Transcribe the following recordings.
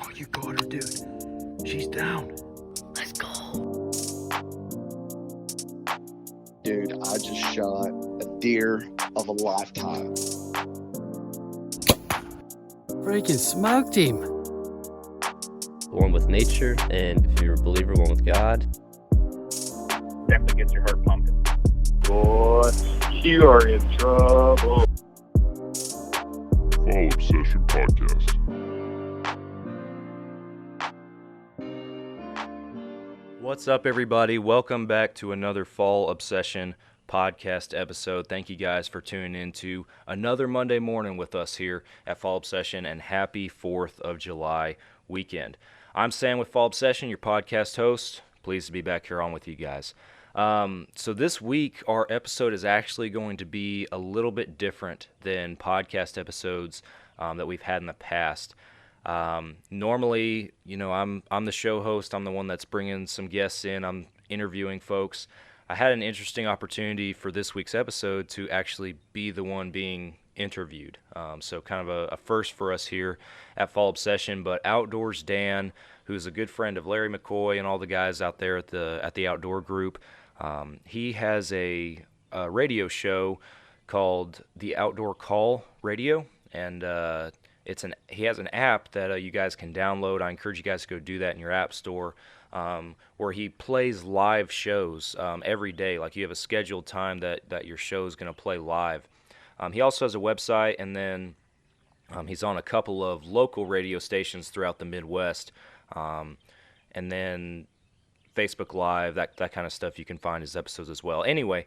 Oh, you got her, dude. She's down. Let's go. Dude, I just shot a deer of a lifetime. Freaking smoked him. One with nature, and if you're a believer, one with God. Definitely gets your heart pumping. Boy, you are in trouble. Fall Obsession Podcast. What's up, everybody? Welcome back to another Fall Obsession podcast episode. Thank you guys for tuning in to another Monday morning with us here at Fall Obsession, and happy 4th of July weekend. I'm Sam with Fall Obsession, your podcast host. Pleased to be back here on with you guys. So this week, our episode is actually going to be a little bit different than podcast episodes that we've had in the past. Normally, I'm the show host. I'm the one that's bringing some guests in. I'm interviewing folks. I had an interesting opportunity for this week's episode to actually be the one being interviewed. So kind of a first for us here at Fall Obsession. But Outdoors Dan, who's a good friend of Larry McCoy and all the guys out there at the Outdoor Group, he has a radio show called the Outdoor Call Radio, and he has an app that you guys can download. I encourage you guys to go do that in your app store, where he plays live shows every day. Like, you have a scheduled time that your show is going to play live. He also has a website, and then he's on a couple of local radio stations throughout the Midwest, and then Facebook Live, that kind of stuff. You can find his episodes as well. Anyway,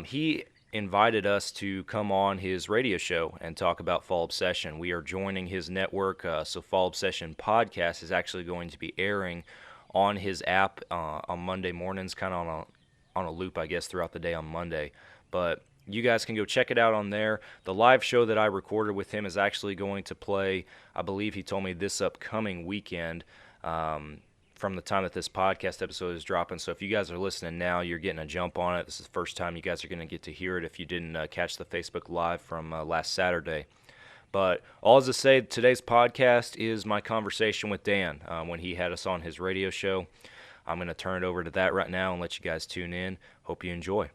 he invited us to come on his radio show and talk about Fall Obsession. We are joining his network, so Fall Obsession Podcast is actually going to be airing on his app on Monday mornings, kind of on a loop, I guess, throughout the day on Monday. But you guys can go check it out on there. The live show that I recorded with him is actually going to play, I believe he told me, this upcoming weekend, from the time that this podcast episode is dropping. So if you guys are listening now, you're getting a jump on it. This is the first time you guys are going to get to hear it if you didn't catch the Facebook Live from last Saturday. But all to say, today's podcast is my conversation with Dan when he had us on his radio show. I'm going to turn it over to that right now and let you guys tune in. Hope you enjoy.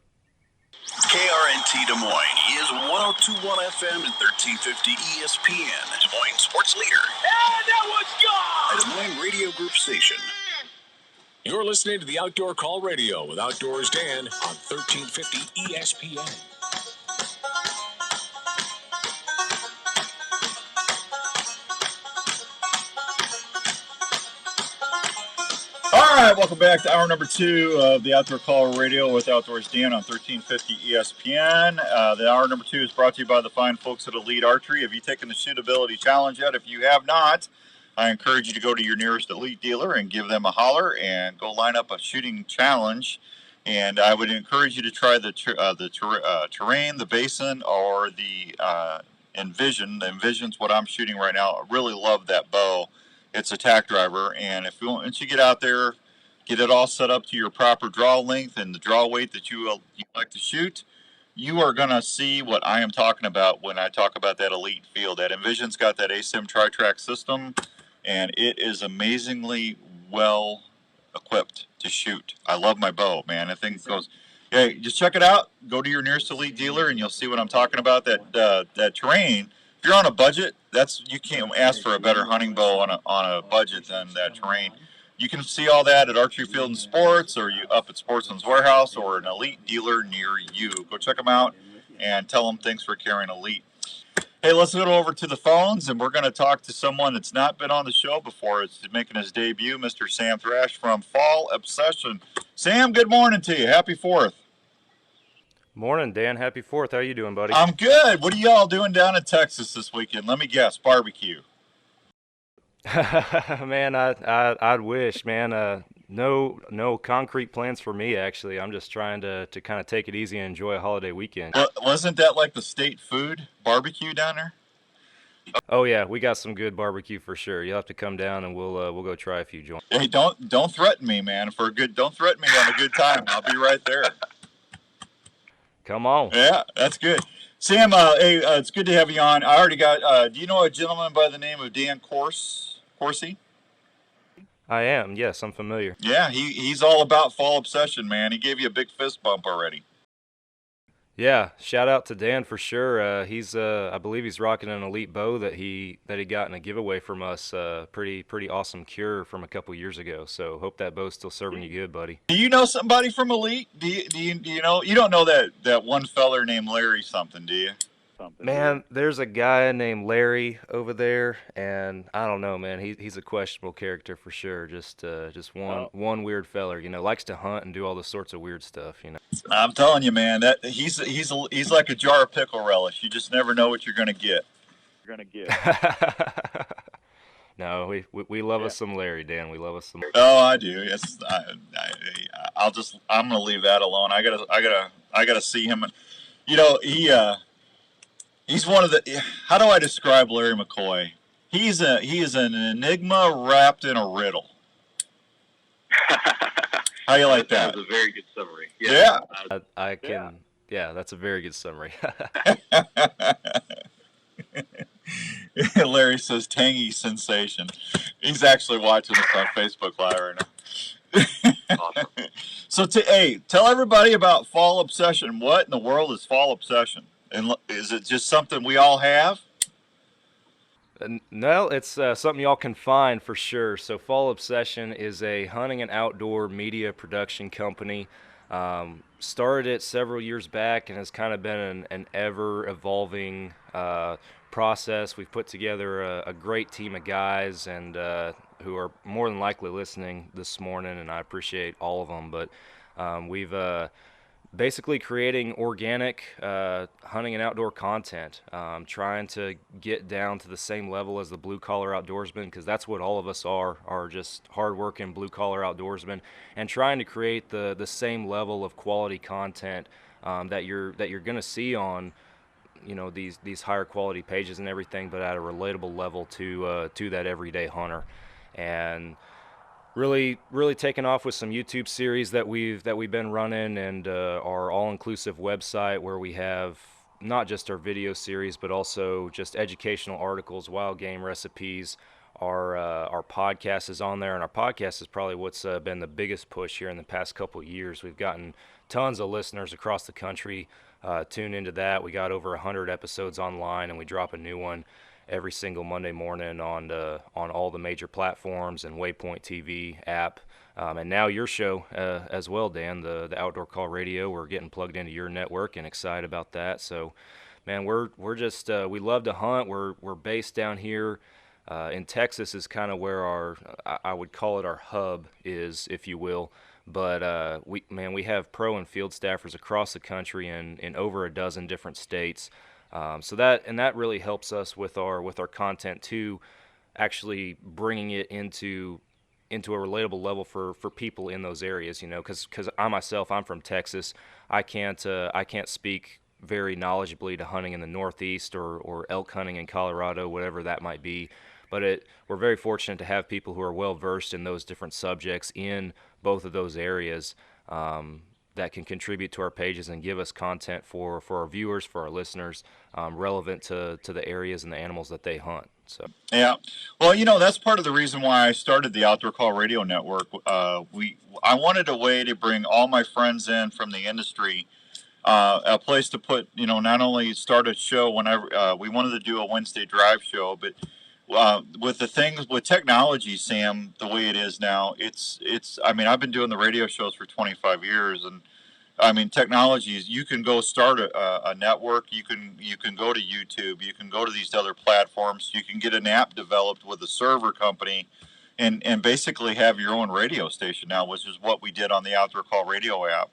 KRNT Des Moines is 102.1 FM and 1350 ESPN, Des Moines sports leader. And that was gone! A Des Moines radio group station. You're listening to the Outdoor Call Radio with Outdoors Dan on 1350 ESPN. All right, welcome back to hour number 2 of the Outdoor Call Radio with Outdoors Dan on 1350 ESPN. The hour number 2 is brought to you by the fine folks at Elite Archery. Have you taken the shootability challenge yet? If you have not, I encourage you to go to your nearest Elite dealer and give them a holler and go line up a shooting challenge. And I would encourage you to try the terrain, the basin, or the Envision. The Envision's what I'm shooting right now. I really love that bow. It's a tack driver, and once you get out there, get it all set up to your proper draw length and the draw weight that you like to shoot, you are going to see what I am talking about when I talk about that Elite field. That Envision's got that ASIM tri-track system, and it is amazingly well equipped to shoot. I love my bow, man. I think it goes. Yeah, just check it out. Go to your nearest Elite dealer, and you'll see what I'm talking about. That terrain. If you're on a budget, you can't ask for a better hunting bow on a budget than that terrain. You can see all that at Archery Field and Sports, or you up at Sportsman's Warehouse, or an Elite dealer near you. Go check them out and tell them thanks for carrying Elite. Hey, let's go over to the phones, and we're going to talk to someone that's not been on the show before. It's making his debut, Mr. Sam Thrash from Fall Obsession. Sam, good morning to you. Happy 4th. Morning, Dan. Happy 4th. How you doing, buddy? I'm good. What are y'all doing down in Texas this weekend? Let me guess. Barbecue. Man, I'd wish, man. No concrete plans for me, actually. I'm just trying to kind of take it easy and enjoy a holiday weekend. Well, wasn't that like the state food, barbecue down there? Oh yeah, we got some good barbecue for sure. You'll have to come down and we'll go try a few joints. Hey, don't threaten me, man. Don't threaten me on a good time. I'll be right there. Come on. Yeah, that's good. Sam, hey, it's good to have you on. I already got. Do you know a gentleman by the name of Dan Coursey? I am. Yes, I'm familiar. Yeah, he's all about Fall Obsession, man. He gave you a big fist bump already. Yeah, shout out to Dan for sure. He's I believe he's rocking an elite bow that he got in a giveaway from us. Pretty awesome cure from a couple years ago. So hope that bow's still serving you good, buddy. Do you know somebody from Elite? Do you know? You don't know that one feller named Larry something, do you? Man, there's a guy named Larry over there, and I don't know, man. He's a questionable character for sure. Just one weird feller, likes to hunt and do all this sorts of weird stuff, I'm telling you, man, that he's like a jar of pickle relish. You just never know what you're gonna get. No, we love us some Larry, Dan. We love us some. Oh, I do. Yes, I'm gonna leave that alone. I gotta see him. He's one of the. How do I describe Larry McCoy? He is an enigma wrapped in a riddle. How you like that? That's a very good summary. Yeah. I can. Yeah, that's a very good summary. Larry says tangy sensation. He's actually watching us on Facebook Live right now. Awesome. So, tell everybody about Fall Obsession. What in the world is Fall Obsession? And is it just something we all have? No, it's something y'all can find for sure. So Fall Obsession is a hunting and outdoor media production company. Started it several years back and has kind of been an ever-evolving process. We've put together a great team of guys and who are more than likely listening this morning, and I appreciate all of them. But we've basically creating organic hunting and outdoor content, trying to get down to the same level as the blue-collar outdoorsmen, because that's what all of us are just hard-working blue-collar outdoorsmen, and trying to create the same level of quality content that you're going to see on these higher quality pages and everything, but at a relatable level to that everyday hunter. And really taken off with some YouTube series that we've been running, and our all-inclusive website where we have not just our video series but also just educational articles, wild game recipes. Our podcast is on there, and our podcast is probably what's been the biggest push here in the past couple of years. We've gotten tons of listeners across the country tune into that. We got over 100 episodes online, and we drop a new one every single Monday morning on all the major platforms and Waypoint TV app, and now your show as well, Dan, the Outdoor Call Radio. We're getting plugged into your network and excited about that. So, man, we're just we love to hunt. We're based down here in Texas is kind of where I would call it our hub is, if you will. But we have pro and field staffers across the country in over a dozen different states. So that really helps us with our content too, actually bringing it into a relatable level for people in those areas, because I'm from Texas. I can't speak very knowledgeably to hunting in the Northeast or elk hunting in Colorado, whatever that might be. But we're very fortunate to have people who are well versed in those different subjects in both of those areas, that can contribute to our pages and give us content for our viewers, for our listeners, relevant to the areas and the animals that they hunt. So yeah, well, that's part of the reason why I started the Outdoor Call Radio Network. I wanted a way to bring all my friends in from the industry, a place to put, not only start a show whenever we wanted to do a Wednesday drive show, but with technology, Sam, the way it is now, I've been doing the radio shows for 25 years, and technology is, you can go start a network, you can go to YouTube, you can go to these other platforms, you can get an app developed with a server company, and basically have your own radio station now, which is what we did on the Outdoor Call Radio app.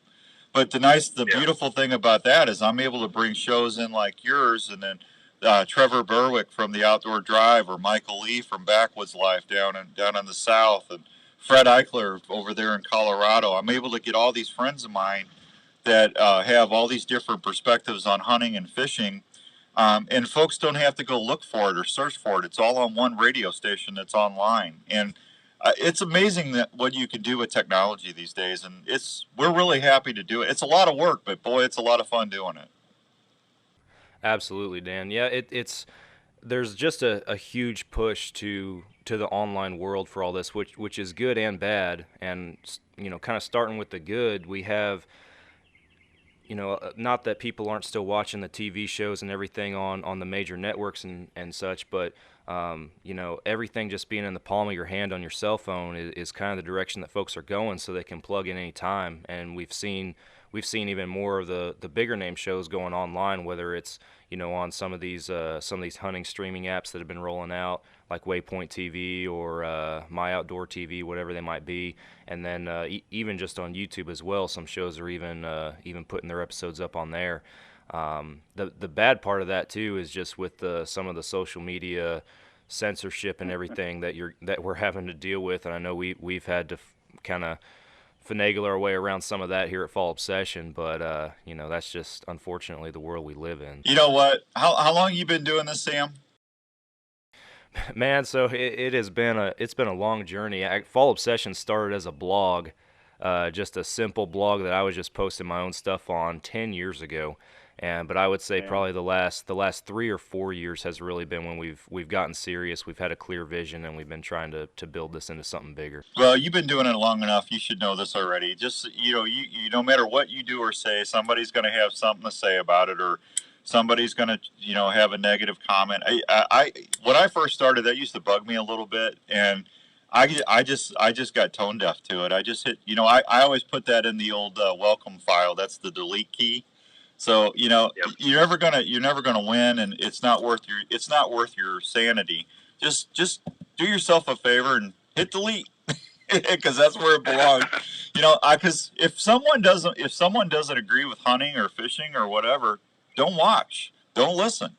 But the beautiful thing about that is I'm able to bring shows in like yours, and then Trevor Berwick from the Outdoor Drive, or Michael Lee from Backwoods Life down in the South, and Fred Eichler over there in Colorado. I'm able to get all these friends of mine that have all these different perspectives on hunting and fishing, and folks don't have to go look for it or search for it. It's all on one radio station that's online, and it's amazing that what you can do with technology these days, and we're really happy to do it. It's a lot of work, but boy, it's a lot of fun doing it. Absolutely, Dan. Yeah, it's there's just a huge push to the online world for all this, which is good and bad. And kind of starting with the good, we have not that people aren't still watching the TV shows and everything on the major networks and such, but everything just being in the palm of your hand on your cell phone is kind of the direction that folks are going, so they can plug in any time. And we've seen even more of the bigger name shows going online, whether it's on some of these hunting streaming apps that have been rolling out, like Waypoint TV or My Outdoor TV, whatever they might be, and then even just on YouTube as well. Some shows are even putting their episodes up on there. The bad part of that too is just with some of the social media censorship and everything that we're having to deal with, and I know we've had to kind of finagle our way around some of that here at Fall Obsession, but that's just unfortunately the world we live in. You know what? How long you been doing this, Sam? Man, so it's been a long journey. Fall Obsession started as a blog, just a simple blog that I was just posting my own stuff on 10 years ago. But I would say probably the last 3 or 4 years has really been when we've gotten serious. We've had a clear vision, and we've been trying to build this into something bigger. Well, you've been doing it long enough. You should know this already. Just you no matter what you do or say, somebody's going to have something to say about it, or somebody's going to have a negative comment. When I first started, that used to bug me a little bit, and I just got tone deaf to it. I just hit I always put that in the old welcome file. That's the delete key. So you're never gonna win, and it's not worth your sanity. Just do yourself a favor and hit delete, because that's where it belongs. Because if someone doesn't agree with hunting or fishing or whatever, don't watch, don't listen.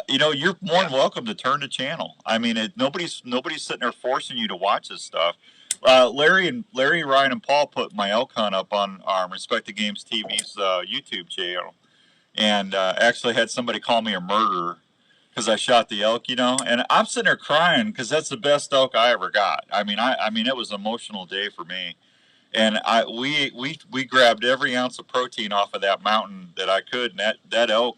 You're more than welcome to turn the channel. I mean, nobody's sitting there forcing you to watch this stuff. Larry, Ryan, and Paul put my elk hunt up on our Respect the Games TV's YouTube channel, and actually had somebody call me a murderer because I shot the elk, and I'm sitting there crying because that's the best elk I ever got. I mean, it was an emotional day for me, and we grabbed every ounce of protein off of that mountain that I could, and that elk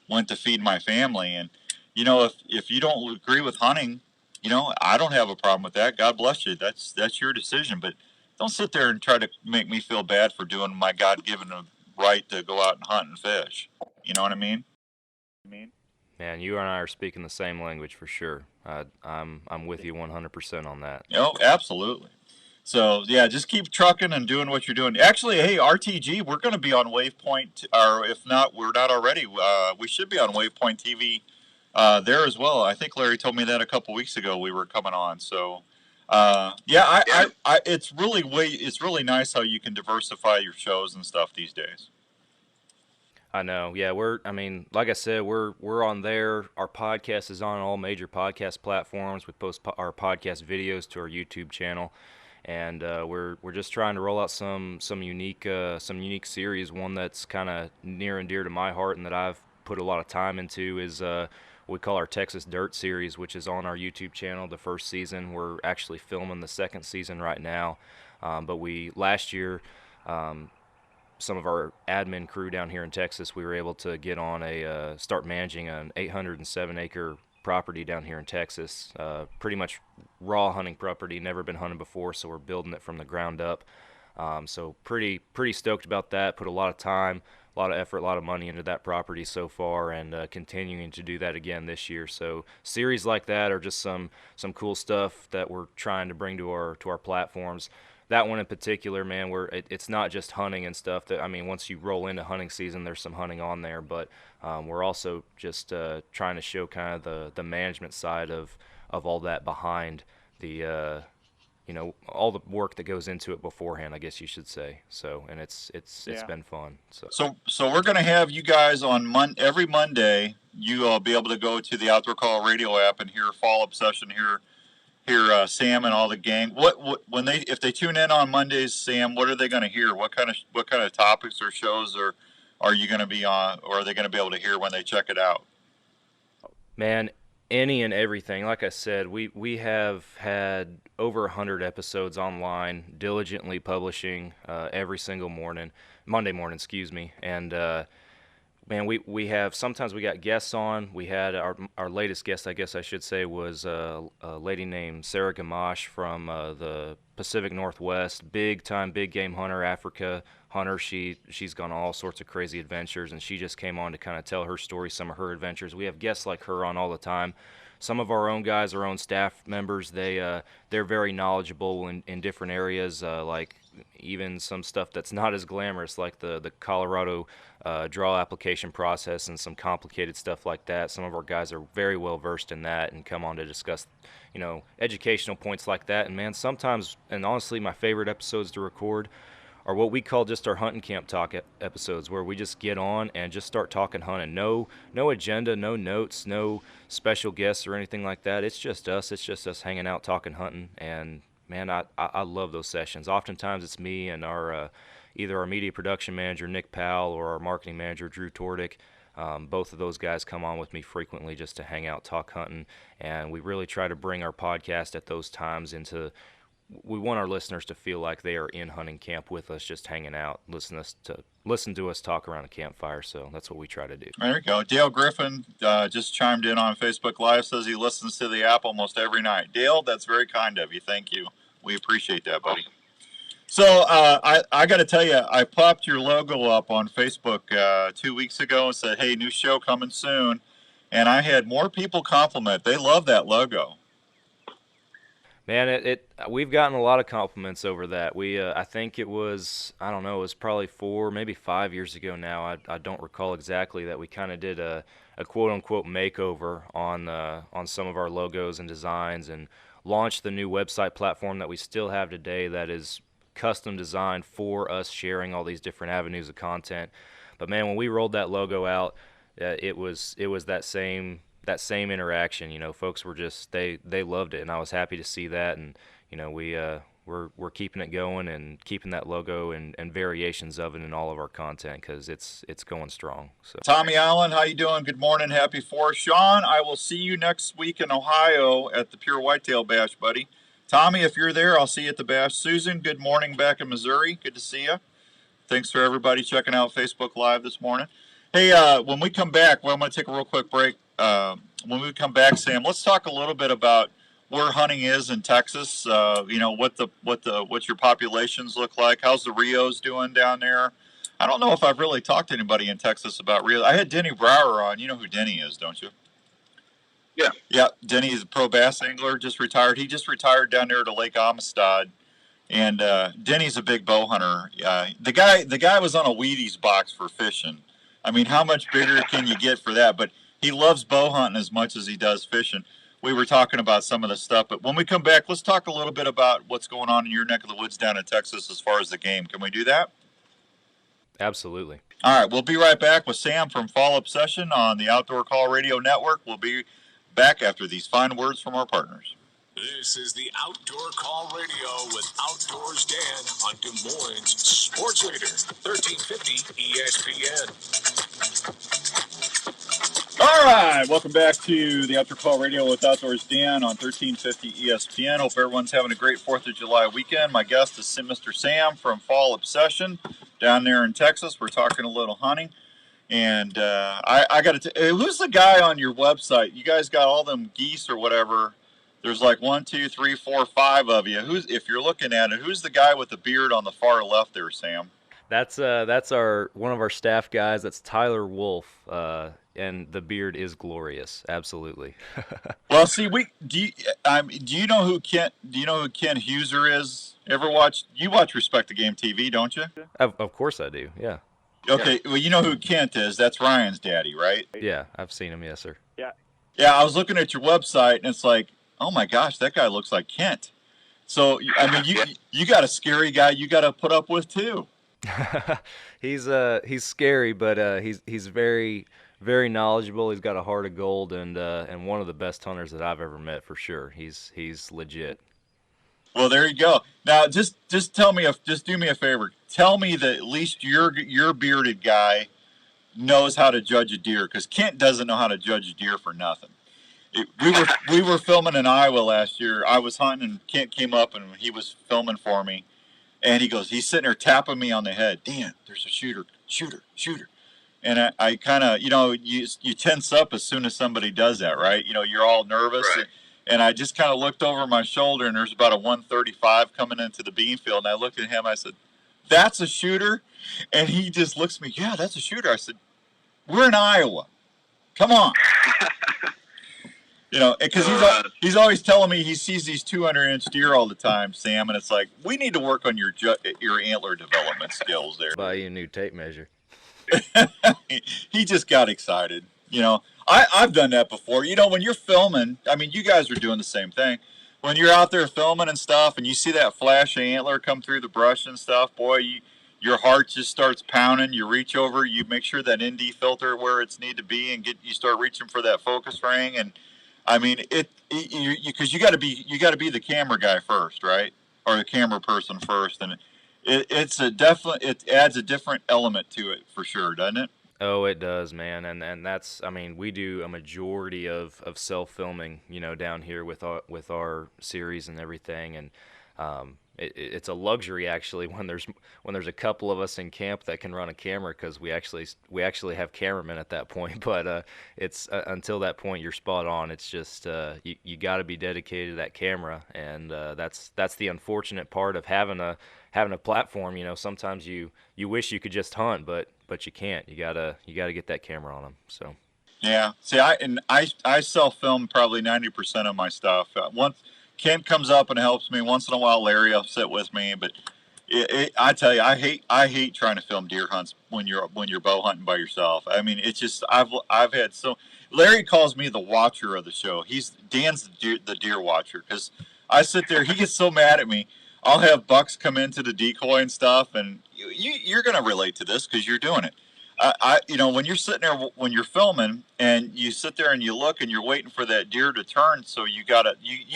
went to feed my family. And if you don't agree with hunting, I don't have a problem with that. God bless you. That's your decision. But don't sit there and try to make me feel bad for doing my God-given right to go out and hunt and fish. You know what I mean? Man, you and I are speaking the same language for sure. I'm with you 100% on that. Oh, absolutely. So, yeah, just keep trucking and doing what you're doing. Actually, hey, RTG, we're going to be on Waypoint, or if not, we're not already. We should be on Waypoint TV there as well. I think Larry told me that a couple weeks ago we were coming on. So, it's really nice how you can diversify your shows and stuff these days. I know. Yeah, like I said, we're on there. Our podcast is on all major podcast platforms. We post our podcast videos to our YouTube channel, and we're just trying to roll out some unique series. One that's kind of near and dear to my heart, and that I've put a lot of time into is what we call our Texas Dirt series, which is on our YouTube channel. The first season, we're actually filming the second season right now, but last year. Some of our admin crew down here in Texas, we were able to get on start managing an 807-acre property down here in Texas. Pretty much raw hunting property, never been hunted before, so we're building it from the ground up. So pretty stoked about that. Put a lot of time, a lot of effort, a lot of money into that property so far, and continuing to do that again this year. So series like that are just some cool stuff that we're trying to bring to our platforms. That one in particular, man, it's not just hunting and stuff. Once you roll into hunting season, there's some hunting on there, but we're also just trying to show kind of the management side of all that behind the all the work that goes into it beforehand, I guess you should say. So, and it's been fun. So we're gonna have you guys on every Monday. You'll be able to go to the Outdoor Call Radio app and hear Fall Obsession here. Sam and all the gang. If they tune in on Mondays, Sam, what are they going to hear? What kind of topics or shows are you going to be on, or are they going to be able to hear when they check it out? Man, any and everything. Like I said, we have had over 100 episodes online, diligently publishing every single Monday morning, and man, we have sometimes we got guests on. We had our latest guest, I guess I should say, was a lady named Sarah Gamache from the Pacific Northwest, big time big game hunter, Africa hunter. She's gone on all sorts of crazy adventures, and she just came on to kind of tell her story, some of her adventures. We have guests like her on all the time. Some of our own guys, our own staff members, they're very knowledgeable in different areas, like even some stuff that's not as glamorous, like the Colorado draw application process and some complicated stuff like that. Some of our guys are very well versed in that and come on to discuss, educational points like that. And man, sometimes, and honestly, my favorite episodes to record are what we call just our hunting camp talk episodes, where we just get on and just start talking hunting. No agenda, no notes, no special guests or anything like that. It's just us. It's just us hanging out talking hunting. And man, I love those sessions. Oftentimes it's me and our either our media production manager Nick Powell or our marketing manager Drew Tordick. Both of those guys come on with me frequently just to hang out, talk hunting, and we really try to bring our podcast at those times into. We want our listeners to feel like they are in hunting camp with us, just hanging out, listen to us talk around a campfire. So that's what we try to do. There you go. Dale Griffin just chimed in on Facebook Live, says he listens to the app almost every night. Dale, that's very kind of you. Thank you. We appreciate that, buddy. So I got to tell you, I popped your logo up on Facebook 2 weeks ago and said, hey, new show coming soon. And I had more people compliment. They love that logo. Man, we've gotten a lot of compliments over that. I think it was, I don't know, it was probably 4, maybe 5 years ago now. I don't recall exactly, that we kind of did a quote-unquote makeover on some of our logos and designs and launched the new website platform that we still have today that is custom designed for us sharing all these different avenues of content. But man, when we rolled that logo out, it was that same interaction. Folks were just they loved it, and I was happy to see that. And we're keeping it going and keeping that logo and variations of it in all of our content, because it's going strong. So Tommy Allen, how you doing? Good morning, happy 4th. Sean, I will see you next week in Ohio at the Pure Whitetail Bash, buddy. Tommy, if you're there, I'll see you at the bash. Susan, good morning back in Missouri. Good to see you. Thanks for everybody checking out Facebook Live this morning. Hey, when we come back, well, I'm going to take a real quick break. When we come back, Sam, let's talk a little bit about where hunting is in Texas. What your populations look like. How's the Rios doing down there? I don't know if I've really talked to anybody in Texas about Rios. I had Denny Brower on. You know who Denny is, don't you? Yeah. Denny is a pro bass angler, just retired. He just retired down there to Lake Amistad. And Denny's a big bow hunter. The guy was on a Wheaties box for fishing. I mean, how much bigger can you get for that? But he loves bow hunting as much as he does fishing. We were talking about some of the stuff, but when we come back, let's talk a little bit about what's going on in your neck of the woods down in Texas as far as the game. Can we do that? Absolutely. All right, we'll be right back with Sam from Fall Obsession on the Outdoor Call Radio Network. We'll be back after these fine words from our partners. This is the Outdoor Call Radio with Outdoors Dan on Des Moines Sports Leader, 1350 ESPN. All right, welcome back to the Outdoor Call Radio with Outdoors Dan on 1350 ESPN. Hope everyone's having a great 4th of July weekend. My guest is Mr. Sam from Fall Obsession down there in Texas. We're talking a little hunting. And I got to who's the guy on your website? You guys got all them geese or whatever. There's like 1, 2, 3, 4, 5 of you. If you're looking at it, who's the guy with the beard on the far left there, Sam? That's one of our staff guys. That's Tyler Wolf, and the beard is glorious. Absolutely. Well, see, do you know who Ken Huser is? You watch Respect the Game TV, don't you? Of course I do. Yeah. Okay, well, you know who Kent is. That's Ryan's daddy, right? Yeah, I've seen him, yes, sir. Yeah, I was looking at your website, and it's like, oh, my gosh, that guy looks like Kent. So, I mean, you got a scary guy you got to put up with, too. He's scary, but he's very, very knowledgeable. He's got a heart of gold, and one of the best hunters that I've ever met, for sure. He's legit. Well, there you go. Now, just do me a favor. Tell me that at least your bearded guy knows how to judge a deer, because Kent doesn't know how to judge a deer for nothing. We were filming in Iowa last year. I was hunting, and Kent came up, and he was filming for me. And he's sitting there tapping me on the head. Dan, there's a shooter. And I kind of, you tense up as soon as somebody does that, right? You're all nervous. Right. And I just kind of looked over my shoulder, and there's about a 135 coming into the bean field. And I looked at him. I said, "That's a shooter." And he just looks at me. "Yeah, that's a shooter." I said, "We're in Iowa. Come on." Because he's always telling me he sees these 200-inch deer all the time, Sam. And it's like, we need to work on your antler development skills there. Buy you a new tape measure. He just got excited. I've done that before. When you're filming, I mean, you guys are doing the same thing. When you're out there filming and stuff, and you see that flash of antler come through the brush and stuff, boy, your heart just starts pounding. You reach over, you make sure that ND filter where it's need to be, and you start reaching for that focus ring. And I mean, because you got to be the camera guy first, right, or the camera person first, and it adds a different element to it for sure, doesn't it? Oh, it does, man, and that's, I mean, we do a majority of self-filming, down here with our series and everything, and it's a luxury actually when there's a couple of us in camp that can run a camera, because we actually have cameramen at that point, but it's until that point you're spot on. It's just you got to be dedicated to that camera, and that's the unfortunate part of having a platform. Sometimes you wish you could just hunt, but you can't. You gotta get that camera on them. So yeah. See, I self-film probably 90% of my stuff. Once Kent comes up and helps me once in a while, Larry will sit with me. But I tell you, I hate trying to film deer hunts when you're bow hunting by yourself. I mean, it's just I've had so. Larry calls me the watcher of the show. Dan's the deer watcher, because I sit there. He gets so mad at me. I'll have bucks come into the decoy and stuff, and you're going to relate to this because you're doing it. When you're sitting there, when you're filming, and you sit there and you look and you're waiting for that deer to turn, so you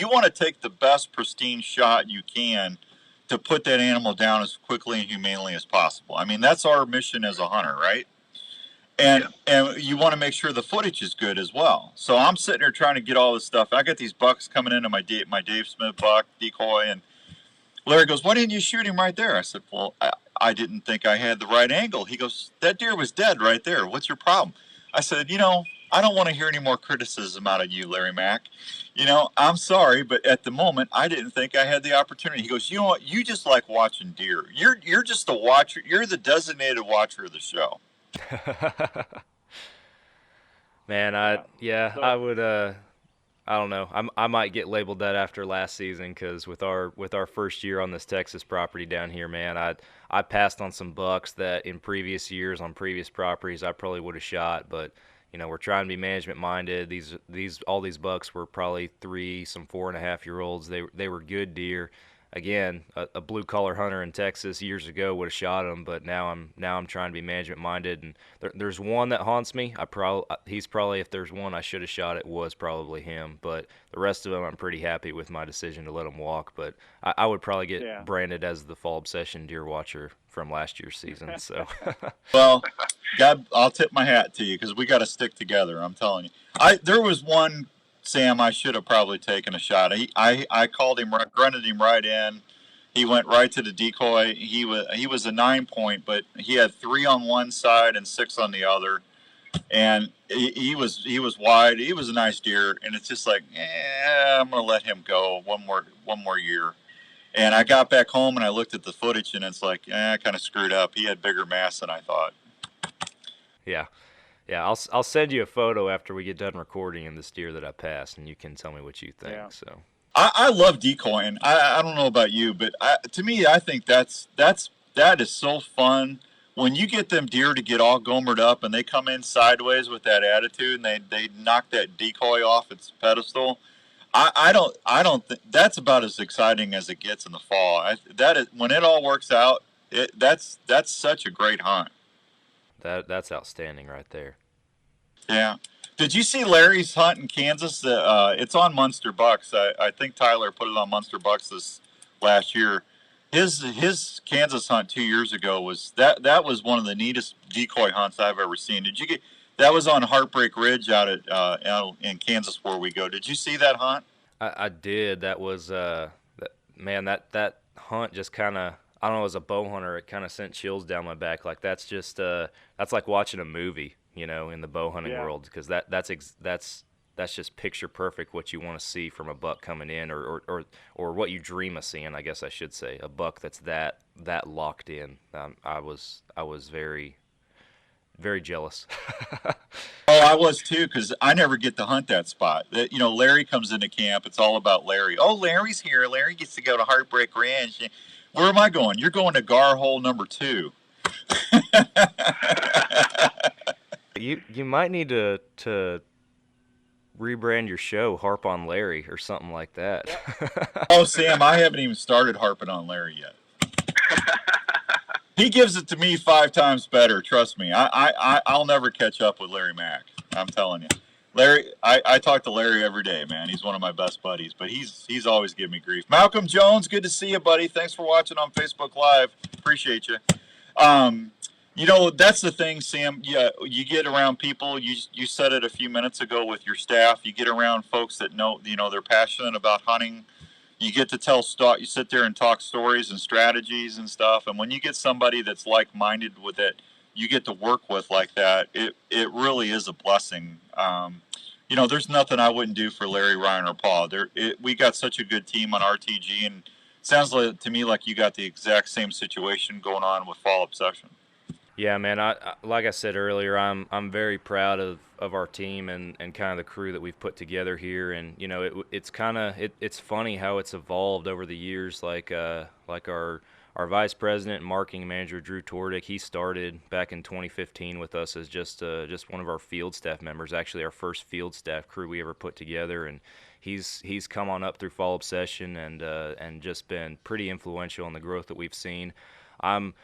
want to take the best pristine shot you can to put that animal down as quickly and humanely as possible. I mean, that's our mission as a hunter, right? And you want to make sure the footage is good as well. So I'm sitting there trying to get all this stuff. I got these bucks coming into my Dave Smith buck decoy, and Larry goes, "Why didn't you shoot him right there?" I said, "Well, I didn't think I had the right angle." He goes, "That deer was dead right there. What's your problem?" I said, "I don't want to hear any more criticism out of you, Larry Mack. I'm sorry, but at the moment, I didn't think I had the opportunity." He goes, "You know what? You just like watching deer. You're just a watcher. You're the designated watcher of the show." Man, I would. I don't know. I might get labeled that after last season, because with our first year on this Texas property down here, man, I passed on some bucks that in previous years on previous properties I probably would have shot, but we're trying to be management minded. All these bucks were probably 3, some 4.5-year-olds. They were good deer. Again, a blue collar hunter in Texas years ago would have shot them, but now I'm trying to be management minded. And there's one that haunts me. He's probably, if there's one I should have shot, it was probably him. But the rest of them, I'm pretty happy with my decision to let them walk. But I would probably get branded as the Fall Obsession deer watcher from last year's season. So, well, God, I'll tip my hat to you, because we got to stick together. I'm telling you. There was one, Sam, I should have probably taken a shot. I called him, grunted him right in. He went right to the decoy. He was a 9-point, but he had 3 on one side and 6 on the other, and he was wide. He was a nice deer, and it's just like, I'm gonna let him go one more year. And I got back home and I looked at the footage, and it's like, I kind of screwed up. He had bigger mass than I thought. Yeah. Yeah, I'll send you a photo after we get done recording in this deer that I passed, and you can tell me what you think. Yeah. So I love decoying. I don't know about you, but to me, I think that is so fun when you get them deer to get all gomered up and they come in sideways with that attitude and they knock that decoy off its pedestal. I don't think that's about as exciting as it gets in the fall. That is, when it all works out. That's such a great hunt. That's outstanding right there. Yeah. Did you see Larry's hunt in Kansas? It's on Munster Bucks. I think Tyler put it on Munster Bucks this last year. His Kansas hunt 2 years ago was one of the neatest decoy hunts I've ever seen. Did you get that? Was on Heartbreak Ridge out in Kansas where we go. Did you see that hunt? I did. That was man. That hunt just kind of, I don't know, as a bow hunter, it kind of sent chills down my back. Like that's just that's like watching a movie, you know, in the bow hunting world, because that's just picture perfect what you want to see from a buck coming in, or what you dream of seeing, I guess I should say, a buck that's that locked in. I was very, very jealous. Oh, I was too, because I never get to hunt that spot. You know, Larry comes into camp. It's all about Larry. Oh, Larry's here. Larry gets to go to Heartbreak Ranch. Where am I going? You're going to Gar Hole number 2. You might need to rebrand your show Harp on Larry or something like that. Oh, Sam, I haven't even started harping on Larry yet. He gives it to me 5 times better. Trust me. I'll never catch up with Larry Mack. I'm telling you. Larry, I talk to Larry every day, man. He's one of my best buddies, but he's always giving me grief. Malcolm Jones, good to see you, buddy. Thanks for watching on Facebook Live. Appreciate you. You know, that's the thing, Sam. Yeah, you get around people. You said it a few minutes ago with your staff. You get around folks that know, you know, they're passionate about hunting. You get to you sit there and talk stories and strategies and stuff. And when you get somebody that's like-minded with it, you get to work with like that, it really is a blessing. You know, there's nothing I wouldn't do for Larry, Ryan, or Paul. We got such a good team on RTG, and it sounds like, to me, like you got the exact same situation going on with Fall Obsession. Yeah, man. I like I said earlier, I'm very proud of our team and kind of the crew that we've put together here. And you know, it's funny how it's evolved over the years. Like our vice president and marketing manager Drew Tordick, he started back in 2015 with us as just one of our field staff members. Actually, our first field staff crew we ever put together, and he's come on up through Fall Obsession and just been pretty influential in the growth that we've seen. I'm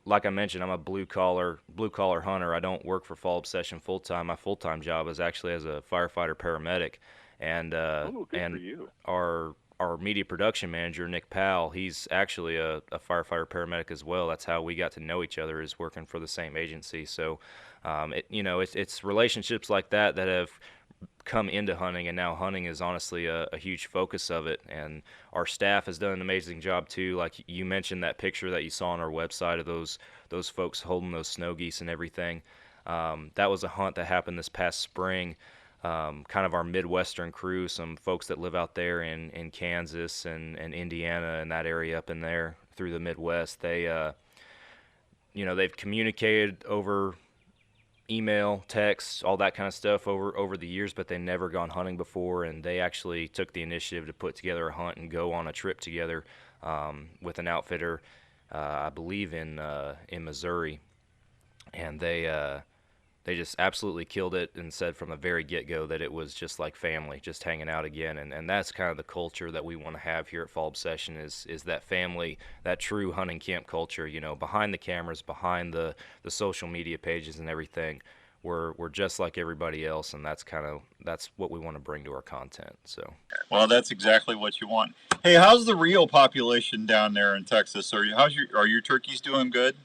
like I mentioned, I'm a blue collar hunter. I don't work for Fall Obsession full time. My full time job is actually as a firefighter paramedic, and our media production manager Nick Powell, he's actually a firefighter paramedic as well. That's how we got to know each other, is working for the same agency. So, it's relationships like that have come into hunting, and now hunting is honestly a huge focus of it. And our staff has done an amazing job too. Like you mentioned, that picture that you saw on our website of those folks holding those snow geese and everything. That was a hunt that happened this past spring. Kind of our Midwestern crew, some folks that live out there in Kansas and Indiana and that area up in there through the Midwest. They've communicated over email, text, all that kind of stuff over the years, but they never gone hunting before, and they actually took the initiative to put together a hunt and go on a trip together with an outfitter, I believe in Missouri, and they just absolutely killed it and said from the very get-go that it was just like family, just hanging out again. And that's kind of the culture that we want to have here at Fall Obsession is that family, that true hunting camp culture, you know, behind the cameras, behind the social media pages and everything. We're just like everybody else, and that's what we want to bring to our content. So, well, that's exactly what you want. Hey, how's the Rio population down there in Texas? Are your turkeys doing good?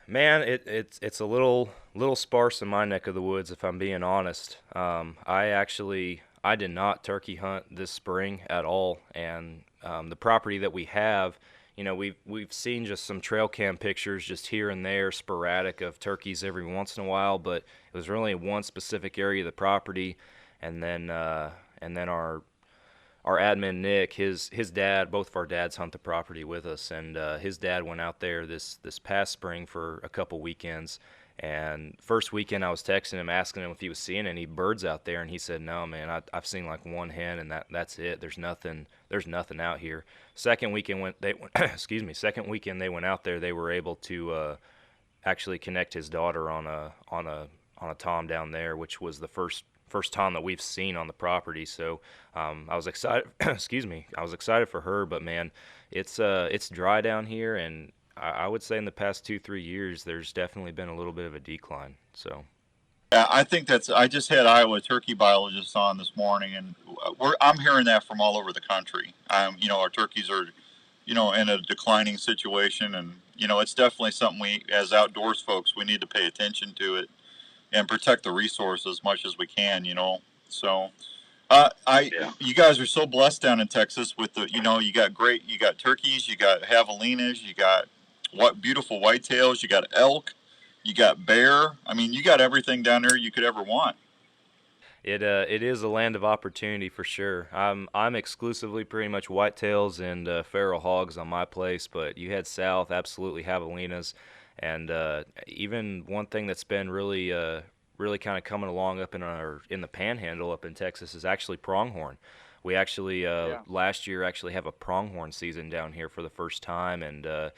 Man, it's a little sparse in my neck of the woods, if I'm being honest. I did not turkey hunt this spring at all, and the property that we have, you know, we've seen just some trail cam pictures just here and there, sporadic, of turkeys every once in a while, but it was really one specific area of the property, and then our admin Nick, his dad, both of our dads hunt the property with us, and his dad went out there this past spring for a couple weekends. And first weekend I was texting him asking him if he was seeing any birds out there, and he said, "No, man, I've seen like one hen, and that's it. There's nothing out here." Second weekend second weekend they went out there, they were able to actually connect his daughter on a tom down there, which was the first tom that we've seen on the property. So I was excited. I was excited for her, but man, it's dry down here, and I would say in the past 2-3 years, there's definitely been a little bit of a decline. So, yeah, I think I just had Iowa turkey biologists on this morning, and I'm hearing that from all over the country. Our turkeys are, in a declining situation, and it's definitely something we, as outdoors folks, we need to pay attention to it and protect the resource as much as we can. So, You guys are so blessed down in Texas with you got turkeys, you got javelinas, you got beautiful whitetails, you got elk, you got bear. I mean, you got everything down there you could ever want. It is a land of opportunity for sure. I'm exclusively pretty much whitetails and feral hogs on my place, but you head south, absolutely javelinas, and even one thing that's been really kind of coming along up in the Panhandle up in Texas is actually pronghorn. We actually last year actually have a pronghorn season down here for the first time, and a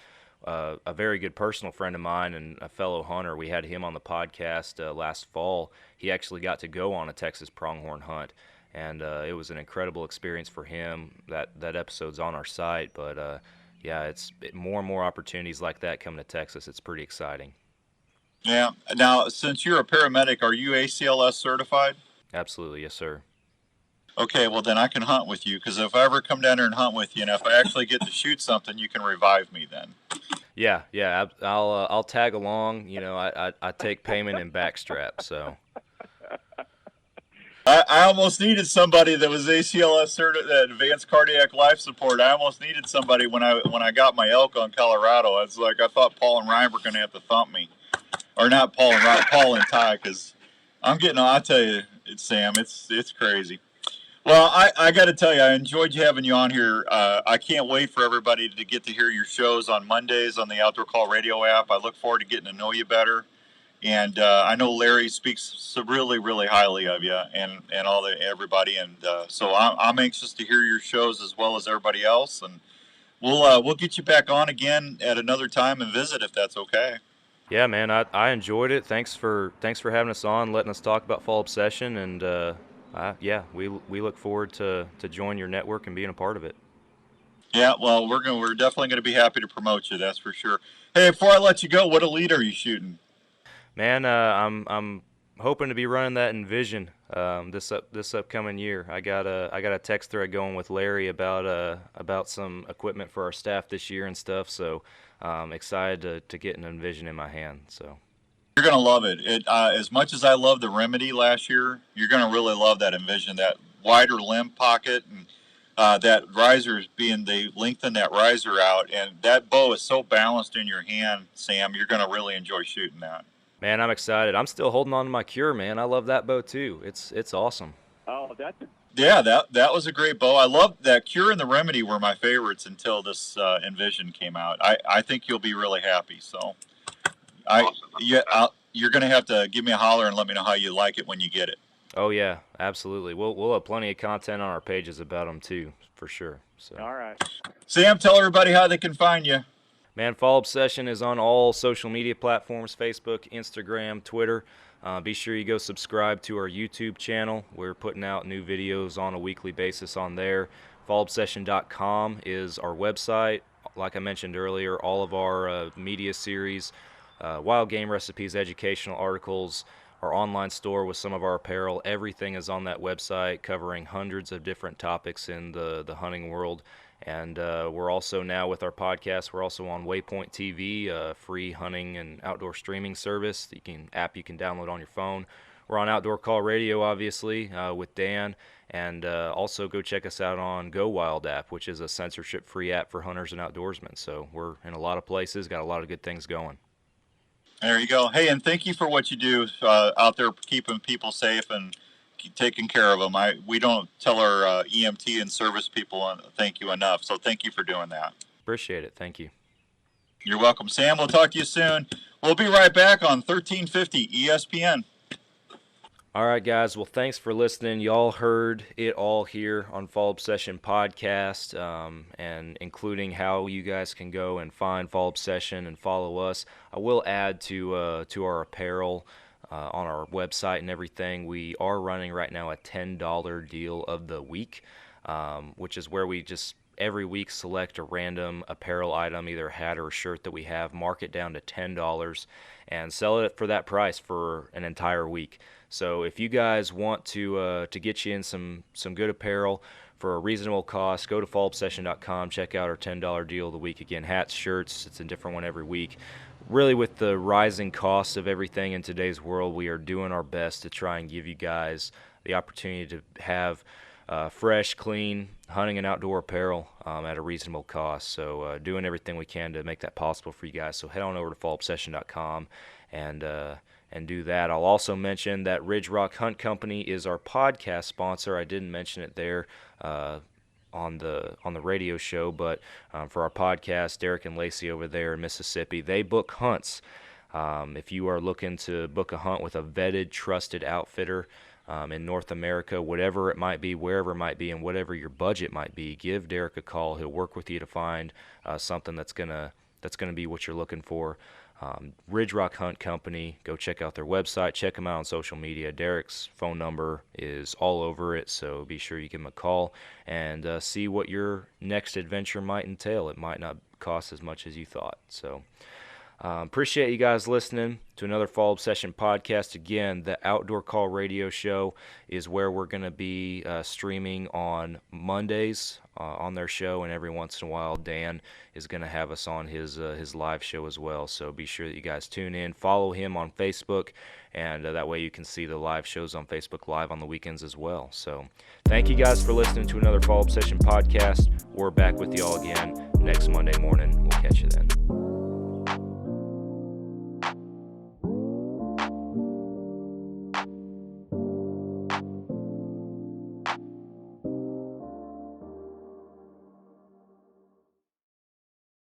very good personal friend of mine and a fellow hunter, we had him on the podcast last fall. He actually got to go on a Texas pronghorn hunt, and it was an incredible experience for him. That episode's on our site, but it's more and more opportunities like that coming to Texas. It's pretty exciting. Yeah. Now, since you're a paramedic, are you ACLS certified? Absolutely, yes, sir. Okay, well then I can hunt with you, because if I ever come down there and hunt with you, and if I actually get to shoot something, you can revive me then. Yeah, I'll tag along. You know, I take payment in backstrap, so. I almost needed somebody that was ACLS certified, advanced cardiac life support. I almost needed somebody when I got my elk on Colorado. I thought Paul and Ryan were going to have to thump me, or not Paul and Ryan, Paul and Ty, because I'm getting. I'll tell you, Sam, it's crazy. Well, I got to tell you, I enjoyed having you on here. I can't wait for everybody to get to hear your shows on Mondays on the Outdoor Call Radio app. I look forward to getting to know you better. And I know Larry speaks so really, really highly of you and everybody. And so I'm anxious to hear your shows as well as everybody else. And we'll get you back on again at another time and visit if that's okay. Yeah, man, I enjoyed it. Thanks for having us on, letting us talk about Fall Obsession, and we look forward to join your network and being a part of it. Yeah, well, we're definitely gonna be happy to promote you. That's for sure. Hey, before I let you go, what elite are you shooting? Man, I'm hoping to be running that Envision this upcoming year. I got a text thread going with Larry about some equipment for our staff this year and stuff. So excited to get an Envision in my hand. So you're gonna love it. As much as I loved the Remedy last year, you're gonna really love that Envision. That wider limb pocket and that riser they lengthen that riser out, and that bow is so balanced in your hand, Sam. You're gonna really enjoy shooting that. Man, I'm excited. I'm still holding on to my Cure, man. I love that bow too. It's awesome. Oh, that was a great bow. I love that Cure and the Remedy were my favorites until this Envision came out. I think you'll be really happy. So, you're gonna have to give me a holler and let me know how you like it when you get it. Oh yeah, absolutely. We'll have plenty of content on our pages about them too, for sure. So. All right. Sam, tell everybody how they can find you. Man, Fall Obsession is on all social media platforms, Facebook, Instagram, Twitter. Be sure you go subscribe to our YouTube channel. We're putting out new videos on a weekly basis on there. fallobsession.com is our website. Like I mentioned earlier, all of our media series, wild game recipes, educational articles, our online store with some of our apparel, everything is on that website, covering hundreds of different topics in the hunting world. And we're also now with our podcast, we're also on Waypoint TV, a free hunting and outdoor streaming service. You can download on your phone. We're on Outdoor Call Radio, obviously, with Dan. And also go check us out on Go Wild app, which is a censorship-free app for hunters and outdoorsmen. So we're in a lot of places, got a lot of good things going. There you go. Hey, and thank you for what you do out there keeping people safe and taking care of them. We don't tell our EMT and service people thank you enough, so thank you for doing that. Appreciate it. Thank you. You're welcome, Sam. We'll talk to you soon. We'll be right back on 1350 ESPN. All right, guys. Well, thanks for listening. Y'all heard it all here on Fall Obsession Podcast, and including how you guys can go and find Fall Obsession and follow us. I will add to our apparel on our website and everything. We are running right now a $10 deal of the week, which is where we just every week select a random apparel item, either a hat or a shirt that we have, mark it down to $10, and sell it for that price for an entire week. So if you guys want to get you in some good apparel for a reasonable cost, go to fallobsession.com, check out our $10 deal of the week. Again, hats, shirts, it's a different one every week. Really, with the rising costs of everything in today's world, we are doing our best to try and give you guys the opportunity to have fresh, clean hunting and outdoor apparel at a reasonable cost. So doing everything we can to make that possible for you guys. So head on over to fallobsession.com and do that. I'll also mention that Ridge Rock Hunt Company is our podcast sponsor. I didn't mention it there on the radio show, but for our podcast, Derek and Lacey over there in Mississippi, they book hunts. If you are looking to book a hunt with a vetted, trusted outfitter in North America, whatever it might be, wherever it might be, and whatever your budget might be, give Derek a call. He'll work with you to find something that's gonna be what you're looking for. Ridge Rock Hunt Company. Go check out their website. Check them out on social media. Derek's phone number is all over it, so be sure you give him a call and see what your next adventure might entail. It might not cost as much as you thought. So appreciate you guys listening to another Fall Obsession podcast. Again, the Outdoor Call radio show is where we're going to be streaming on Mondays on their show, and every once in a while Dan is going to have us on his live show as well. So be sure that you guys tune in, follow him on Facebook, and that way you can see the live shows on Facebook Live on the weekends as well. So thank you guys for listening to another Fall Obsession podcast. We're back with y'all again next Monday morning. We'll catch you then.